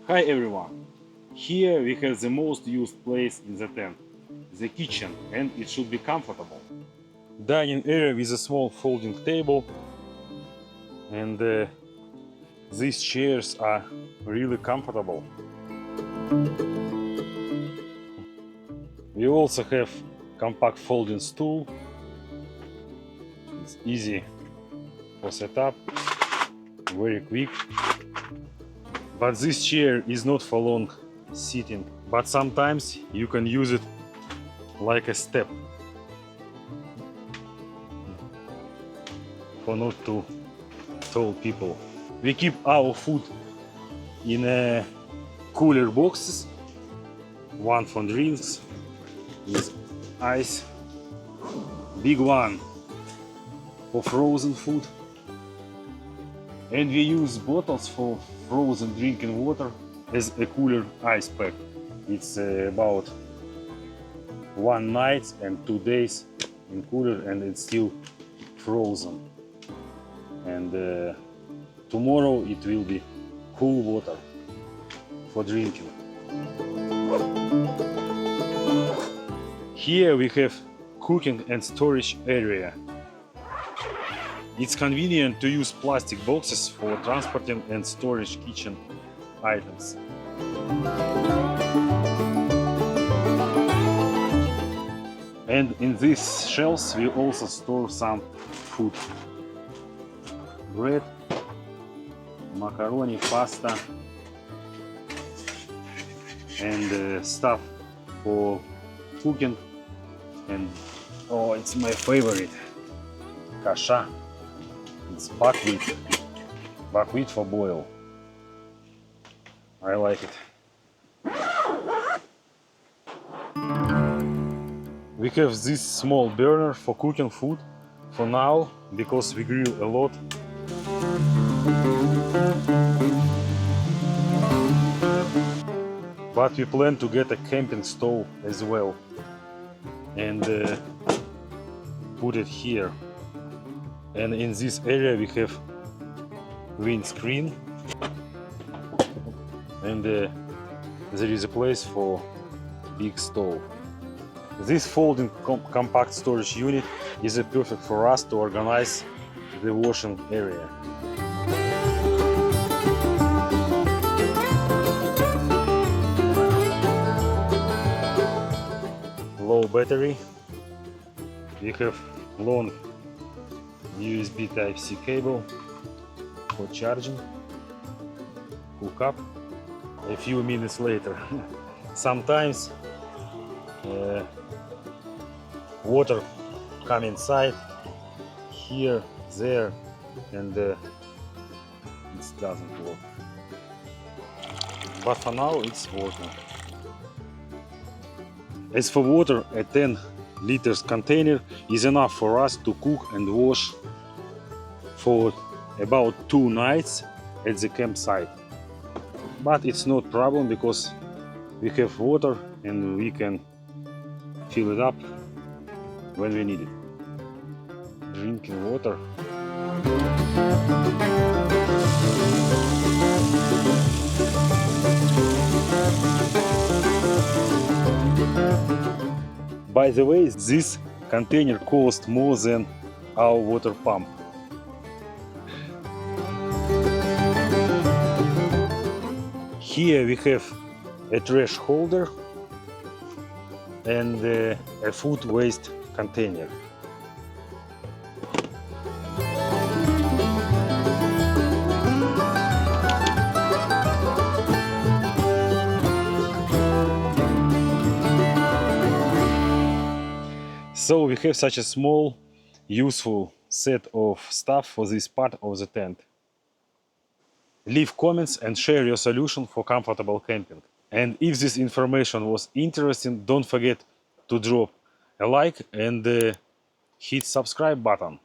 Hi everyone! Here we have the most used place in the tent, the kitchen, and it should be comfortable. Dining area with a small folding table, and these chairs are really comfortable. We also have compact folding stool. It's easy for setup, very quick. But this chair is not for long sitting, but sometimes you can use it like a step for not too tall people. We keep our food in cooler boxes, one for drinks with ice, big one for frozen food, and we use bottles for frozen drinking water as a cooler ice pack. It's about 1 night and 2 days in cooler, and it's still frozen. And tomorrow it will be cool water for drinking. Here we have cooking and storage area. It's convenient to use plastic boxes for transporting and storage kitchen items. And in these shelves we also store some food. Bread, macaroni, pasta, and stuff for cooking. And oh, it's my favorite, kasha. It's buckwheat for boil. I like it. We have this small burner for cooking food for now, because we grill a lot. But we plan to get a camping stove as well and put it here. And in this area we have windscreen, and there is a place for big stove. This folding compact storage unit is perfect for us to organize the washing area. Low battery. We have long USB Type-C cable for charging. Hook up a few minutes later. Sometimes water come inside here, there, and it doesn't work. But for now it's working. As for water, a 10 liters container is enough for us to cook and wash for about 2 nights at the campsite. But it's not a problem, because we have water and we can fill it up when we need it. Drinking water. By the way, this container cost more than our water pump. Here we have a trash holder and a food waste container. So we have such a small, useful set of stuff for this part of the tent. Leave comments and share your solution for comfortable camping. And if this information was interesting, don't forget to drop a like and hit subscribe button.